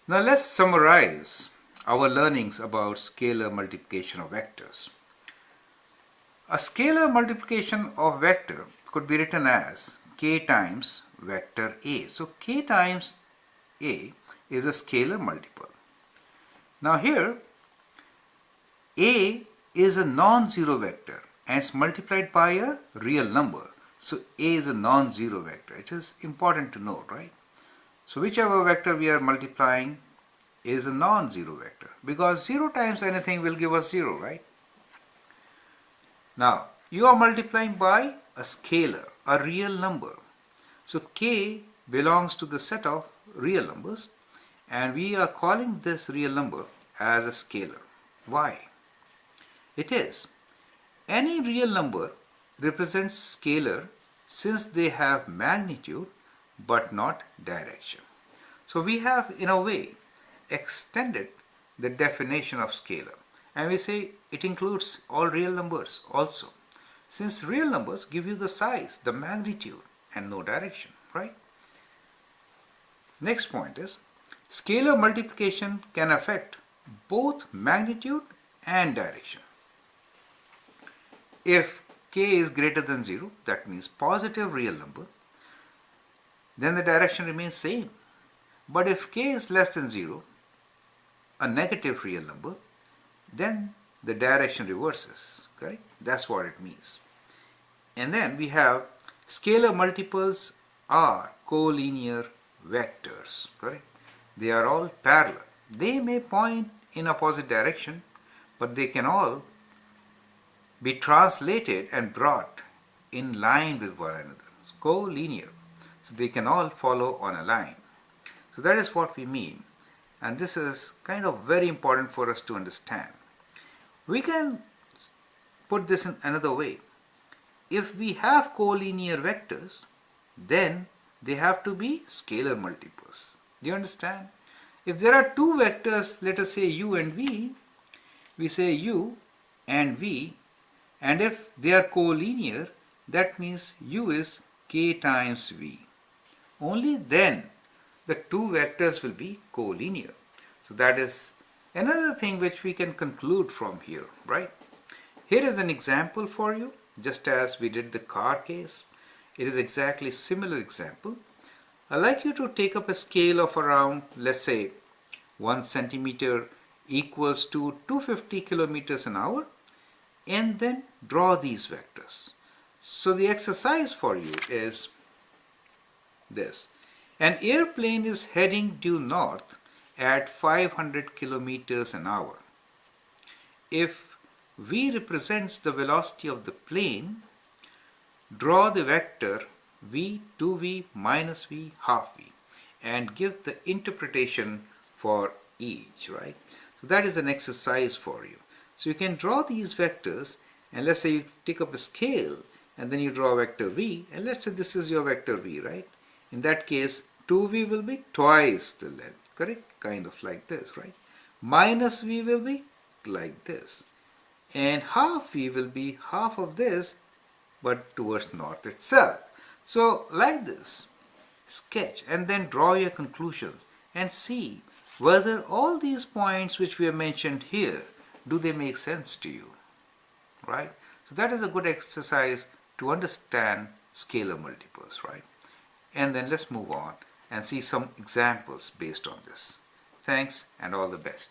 Now let's summarize our learnings about scalar multiplication of vectors. A scalar multiplication of vector could be written as k times vector A. So k times A is a scalar multiple. Now here A is a non-zero vector and it's multiplied by a real number. So A is a non-zero vector. It is important to note, right? So whichever vector we are multiplying is a non-zero vector because 0 times anything will give us 0, right? Now you are multiplying by a scalar, a real number. So k belongs to the set of real numbers and we are calling this real number as a scalar. Why? It is any real number represents scalar since they have magnitude but not direction. So we have in a way extended the definition of scalar and we say it includes all real numbers also, since real numbers give you the size, the magnitude and no direction, right? Next point is scalar multiplication can affect both magnitude and direction. If k is greater than 0, that means positive real number, then the direction remains same. But if k is less than 0, a negative real number, then the direction reverses, correct? That's what it means. And then we have scalar multiples are collinear vectors, correct? They are all parallel. They may point in opposite direction, but they can all be translated and brought in line with one another. It's collinear. So they can all follow on a line. So that is what we mean. And this is kind of very important for us to understand. We can put this in another way. If we have collinear vectors, then they have to be scalar multiples. Do you understand? If there are two vectors, let us say u and v, we say u and v, and if they are collinear, that means u is k times v. Only then the two vectors will be collinear. So that is another thing which we can conclude from here, right? Here is an example for you, just as we did the car case. It is exactly similar example. I'd like you to take up a scale of around, let's say, 1 centimeter equals to 250 kilometers an hour, and then draw these vectors. So the exercise for you is this. An airplane is heading due north at 500 kilometers an hour. If v represents the velocity of the plane, draw the vector v, 2v, minus v, half v, and give the interpretation for each, right? So that is an exercise for you. So you can draw these vectors, and let's say you take up a scale and then you draw vector v, and let's say this is your vector v, right? In that case 2v will be twice the length, correct? Kind of like this, right? Minus v will be like this, and half v will be half of this but towards north itself. So like this, sketch and then draw your conclusions and see whether all these points which we have mentioned here, do they make sense to you, right? So that is a good exercise to understand scalar multiples, right? And then let's move on and see some examples based on this. Thanks and all the best.